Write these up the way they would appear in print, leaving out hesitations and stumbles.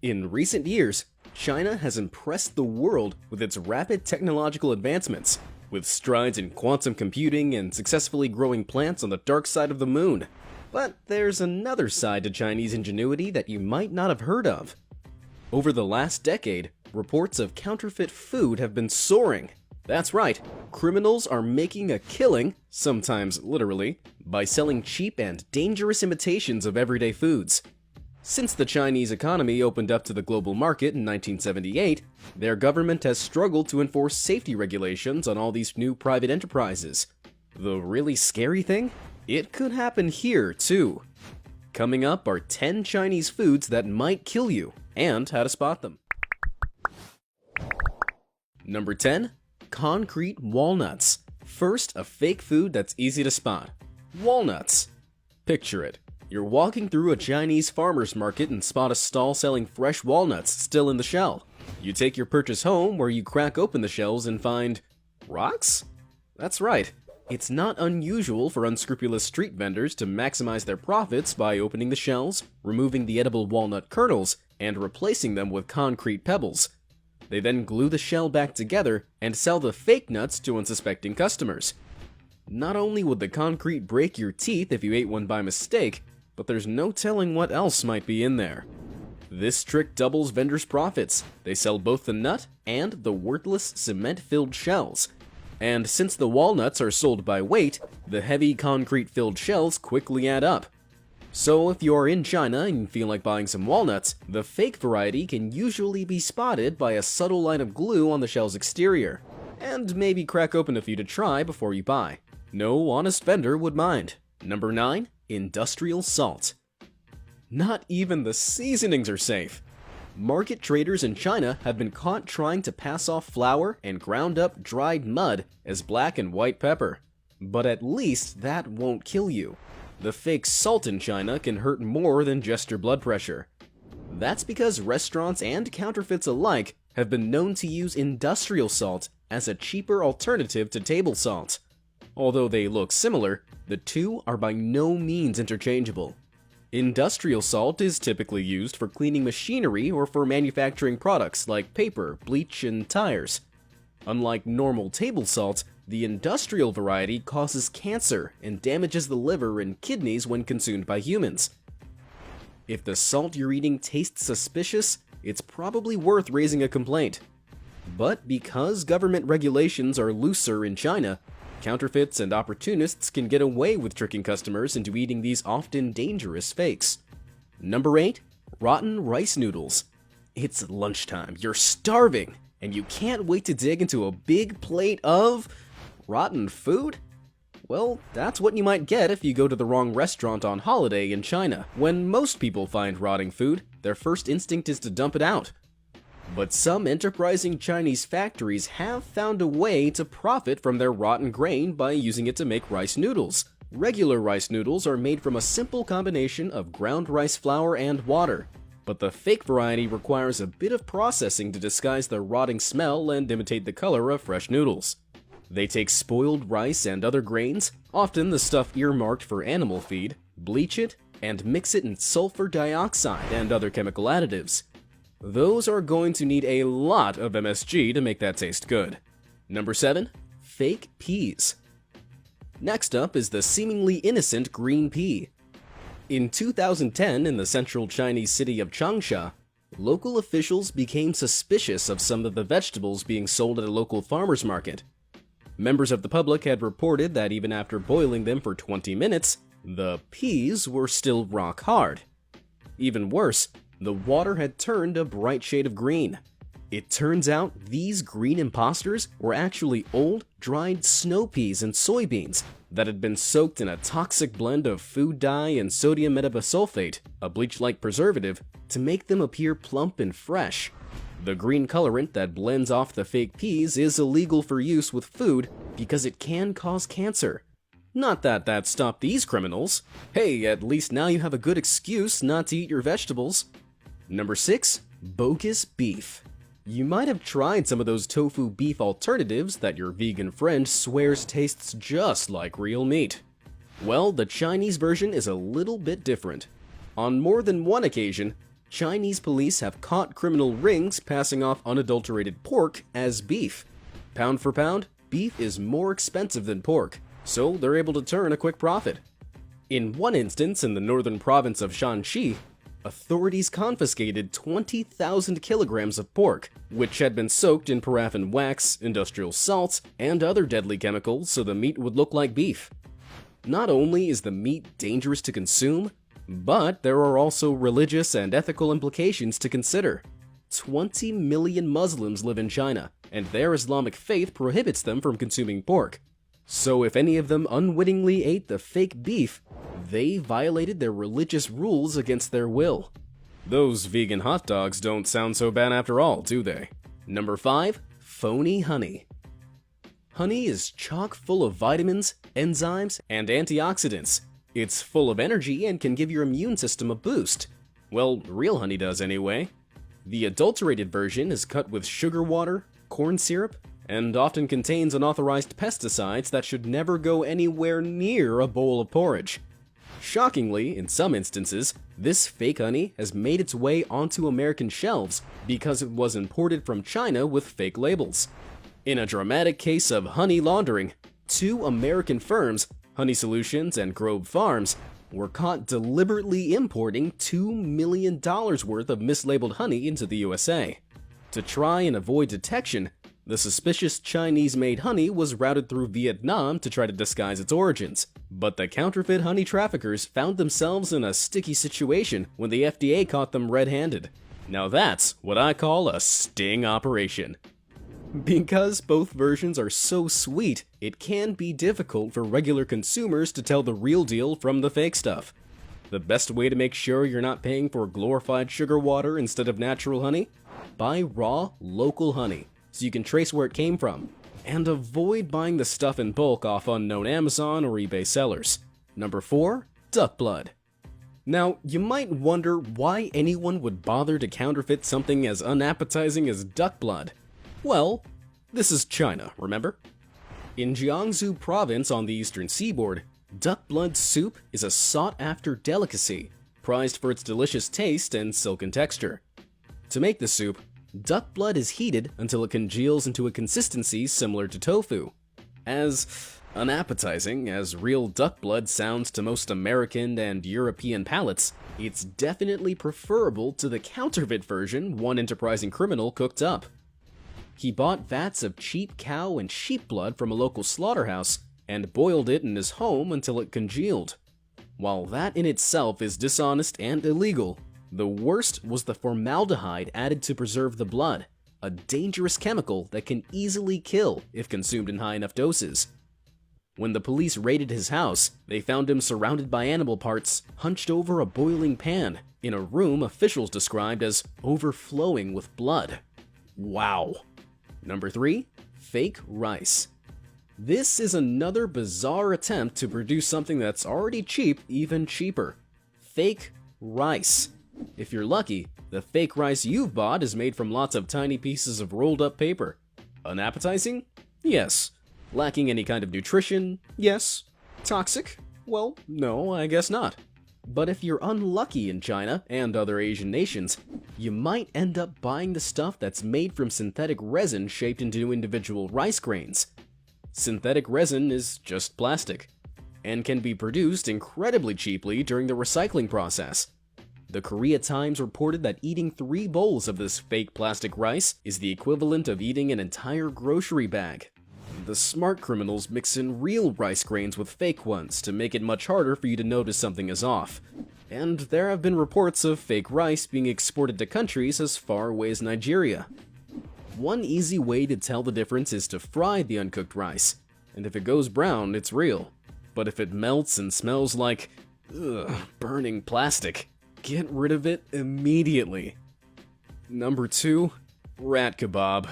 In recent years, China has impressed the world with its rapid technological advancements, with strides in quantum computing and successfully growing plants on the dark side of the moon. But there's another side to Chinese ingenuity that you might not have heard of. Over the last decade, reports of counterfeit food have been soaring. That's right, criminals are making a killing, sometimes literally, by selling cheap and dangerous imitations of everyday foods. Since the Chinese economy opened up to the global market in 1978, their government has struggled to enforce safety regulations on all these new private enterprises. The really scary thing? It could happen here, too. Coming up are 10 Chinese foods that might kill you, and how to spot them. Number 10. Concrete walnuts. First, a fake food that's easy to spot. Walnuts. Picture it. You're walking through a Chinese farmer's market and spot a stall selling fresh walnuts still in the shell. You take your purchase home where you crack open the shells and find rocks? That's right. It's not unusual for unscrupulous street vendors to maximize their profits by opening the shells, removing the edible walnut kernels, and replacing them with concrete pebbles. They then glue the shell back together and sell the fake nuts to unsuspecting customers. Not only would the concrete break your teeth if you ate one by mistake, but there's no telling what else might be in there. This trick doubles vendors' profits. They sell both the nut and the worthless cement-filled shells. And since the walnuts are sold by weight, the heavy concrete-filled shells quickly add up. So if you're in China and feel like buying some walnuts, the fake variety can usually be spotted by a subtle line of glue on the shell's exterior. And maybe crack open a few to try before you buy. No honest vendor would mind. Number 9. Industrial salt. Not even the seasonings are safe. Market traders in China have been caught trying to pass off flour and ground up dried mud as black and white pepper. But at least that won't kill you. The fake salt in China can hurt more than just your blood pressure. That's because restaurants and counterfeits alike have been known to use industrial salt as a cheaper alternative to table salt. Although they look similar, the two are by no means interchangeable. Industrial salt is typically used for cleaning machinery or for manufacturing products like paper, bleach, and tires. Unlike normal table salt, the industrial variety causes cancer and damages the liver and kidneys when consumed by humans. If the salt you're eating tastes suspicious, it's probably worth raising a complaint. But because government regulations are looser in China, counterfeits and opportunists can get away with tricking customers into eating these often dangerous fakes. Number 8. Rotten rice noodles. It's lunchtime, you're starving, and you can't wait to dig into a big plate of rotten food? Well, that's what you might get if you go to the wrong restaurant on holiday in China. When most people find rotting food, their first instinct is to dump it out. But some enterprising Chinese factories have found a way to profit from their rotten grain by using it to make rice noodles. Regular rice noodles are made from a simple combination of ground rice flour and water, but the fake variety requires a bit of processing to disguise the rotting smell and imitate the color of fresh noodles. They take spoiled rice and other grains, often the stuff earmarked for animal feed, bleach it, and mix it in sulfur dioxide and other chemical additives. Those are going to need a lot of MSG to make that taste good. Number 7. Fake peas. Next up is the seemingly innocent green pea. In 2010, in the central Chinese city of Changsha, local officials became suspicious of some of the vegetables being sold at a local farmer's market. Members of the public had reported that even after boiling them for 20 minutes, the peas were still rock hard. Even worse, the water had turned a bright shade of green. It turns out these green imposters were actually old, dried snow peas and soybeans that had been soaked in a toxic blend of food dye and sodium metabisulfate, a bleach-like preservative, to make them appear plump and fresh. The green colorant that blends off the fake peas is illegal for use with food because it can cause cancer. Not that that stopped these criminals. Hey, at least now you have a good excuse not to eat your vegetables. Number 6. Bogus beef. You might have tried some of those tofu beef alternatives that your vegan friend swears tastes just like real meat. Well, the Chinese version is a little bit different. On more than one occasion, Chinese police have caught criminal rings passing off unadulterated pork as beef. Pound for pound, beef is more expensive than pork, so they're able to turn a quick profit. In one instance in the northern province of Shanxi, authorities confiscated 20,000 kilograms of pork, which had been soaked in paraffin wax, industrial salts, and other deadly chemicals so the meat would look like beef. Not only is the meat dangerous to consume, but there are also religious and ethical implications to consider. 20 million Muslims live in China, and their Islamic faith prohibits them from consuming pork. So if any of them unwittingly ate the fake beef, they violated their religious rules against their will. Those vegan hot dogs don't sound so bad after all, do they? Number 5. Phony honey. Honey is chock full of vitamins, enzymes, and antioxidants. It's full of energy and can give your immune system a boost. Well, real honey does anyway. The adulterated version is cut with sugar water, corn syrup, and often contains unauthorized pesticides that should never go anywhere near a bowl of porridge. Shockingly, in some instances, this fake honey has made its way onto American shelves because it was imported from China with fake labels. In a dramatic case of honey laundering, 2 American firms, Honey Solutions and Grove Farms, were caught deliberately importing $2 million worth of mislabeled honey into the USA. To try and avoid detection, the suspicious Chinese-made honey was routed through Vietnam to try to disguise its origins, but the counterfeit honey traffickers found themselves in a sticky situation when the FDA caught them red-handed. Now that's what I call a sting operation. Because both versions are so sweet, it can be difficult for regular consumers to tell the real deal from the fake stuff. The best way to make sure you're not paying for glorified sugar water instead of natural honey? Buy raw, local honey, so you can trace where it came from, and avoid buying the stuff in bulk off unknown Amazon or eBay sellers. Number 4. Duck blood. Now, you might wonder why anyone would bother to counterfeit something as unappetizing as duck blood. Well, this is China, remember? In Jiangsu province on the eastern seaboard, duck blood soup is a sought-after delicacy, prized for its delicious taste and silken texture. To make the soup, duck blood is heated until it congeals into a consistency similar to tofu. As unappetizing as real duck blood sounds to most American and European palates, it's definitely preferable to the counterfeit version one enterprising criminal cooked up. He bought vats of cheap cow and sheep blood from a local slaughterhouse and boiled it in his home until it congealed. While that in itself is dishonest and illegal, the worst was the formaldehyde added to preserve the blood, a dangerous chemical that can easily kill if consumed in high enough doses. When the police raided his house, they found him surrounded by animal parts, hunched over a boiling pan, in a room officials described as overflowing with blood. Wow. Number 3. Fake rice. This is another bizarre attempt to produce something that's already cheap even cheaper. Fake rice. If you're lucky, the fake rice you've bought is made from lots of tiny pieces of rolled up paper. Unappetizing? Yes. Lacking any kind of nutrition? Yes. Toxic? Well, no, I guess not. But if you're unlucky in China and other Asian nations, you might end up buying the stuff that's made from synthetic resin shaped into individual rice grains. Synthetic resin is just plastic, and can be produced incredibly cheaply during the recycling process. The Korea Times reported that eating 3 bowls of this fake plastic rice is the equivalent of eating an entire grocery bag. The smart criminals mix in real rice grains with fake ones to make it much harder for you to notice something is off. And there have been reports of fake rice being exported to countries as far away as Nigeria. One easy way to tell the difference is to fry the uncooked rice, and if it goes brown, it's real. But if it melts and smells like, burning plastic, get rid of it immediately. Number 2. Rat kebab.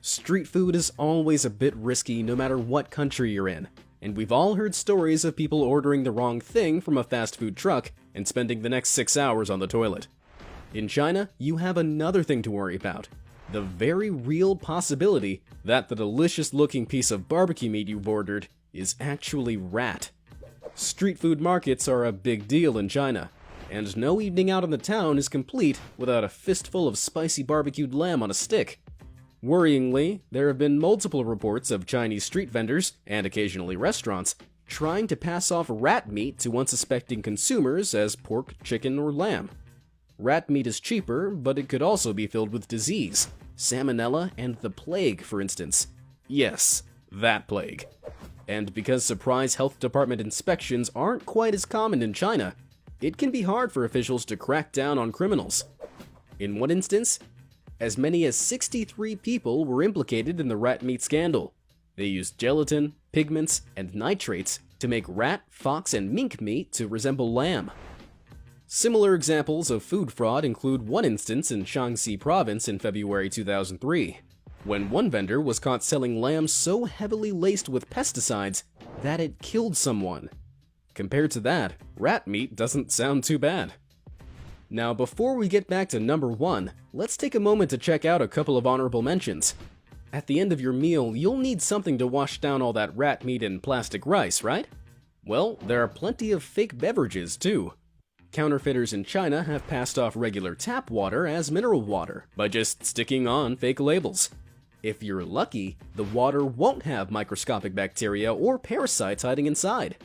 Street food is always a bit risky no matter what country you're in, and we've all heard stories of people ordering the wrong thing from a fast food truck and spending the next 6 hours on the toilet. In China, you have another thing to worry about: the very real possibility that the delicious-looking piece of barbecue meat you've ordered is actually rat. Street food markets are a big deal in China. and no evening out in the town is complete without a fistful of spicy barbecued lamb on a stick. Worryingly, there have been multiple reports of Chinese street vendors, and occasionally restaurants, trying to pass off rat meat to unsuspecting consumers as pork, chicken, or lamb. Rat meat is cheaper, but it could also be filled with disease, salmonella, and the plague, for instance. Yes, that plague. And because surprise health department inspections aren't quite as common in China, it can be hard for officials to crack down on criminals. In one instance, as many as 63 people were implicated in the rat meat scandal. They used gelatin, pigments, and nitrates to make rat, fox, and mink meat to resemble lamb. Similar examples of food fraud include one instance in Shaanxi province in February 2003, when one vendor was caught selling lamb so heavily laced with pesticides that it killed someone. Compared to that, rat meat doesn't sound too bad. Now, before we get back to number 1, let's take a moment to check out a couple of honorable mentions. At the end of your meal, you'll need something to wash down all that rat meat and plastic rice, right? Well, there are plenty of fake beverages too. Counterfeiters in China have passed off regular tap water as mineral water by just sticking on fake labels. If you're lucky, the water won't have microscopic bacteria or parasites hiding inside.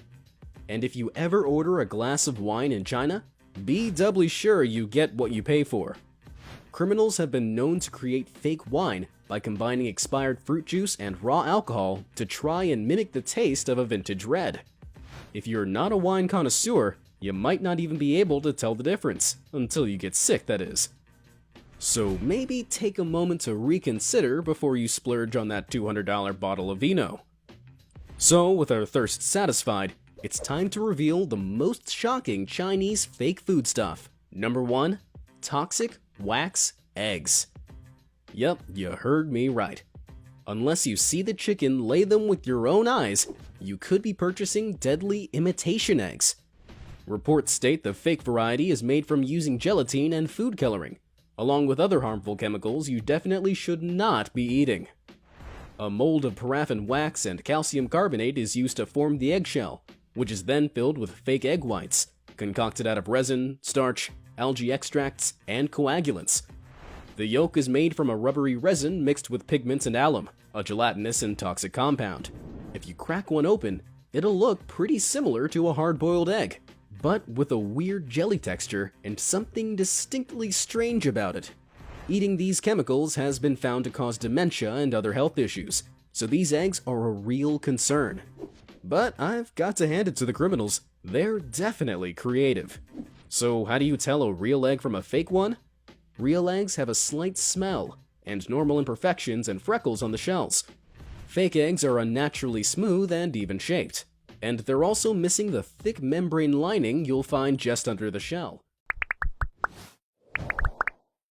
And if you ever order a glass of wine in China, be doubly sure you get what you pay for. Criminals have been known to create fake wine by combining expired fruit juice and raw alcohol to try and mimic the taste of a vintage red. If you're not a wine connoisseur, you might not even be able to tell the difference, until you get sick, that is. So maybe take a moment to reconsider before you splurge on that $200 bottle of vino. So, with our thirst satisfied, it's time to reveal the most shocking Chinese fake food stuff. Number 1. Toxic wax eggs. Yep, you heard me right. Unless you see the chicken lay them with your own eyes, you could be purchasing deadly imitation eggs. Reports state the fake variety is made from using gelatin and food coloring, along with other harmful chemicals you definitely should not be eating. A mold of paraffin wax and calcium carbonate is used to form the eggshell, which is then filled with fake egg whites, concocted out of resin, starch, algae extracts, and coagulants. The yolk is made from a rubbery resin mixed with pigments and alum, a gelatinous and toxic compound. If you crack one open, it'll look pretty similar to a hard-boiled egg, but with a weird jelly texture and something distinctly strange about it. Eating these chemicals has been found to cause dementia and other health issues, so these eggs are a real concern. But I've got to hand it to the criminals, they're definitely creative. So how do you tell a real egg from a fake one? Real eggs have a slight smell, and normal imperfections and freckles on the shells. Fake eggs are unnaturally smooth and even shaped, and they're also missing the thick membrane lining you'll find just under the shell.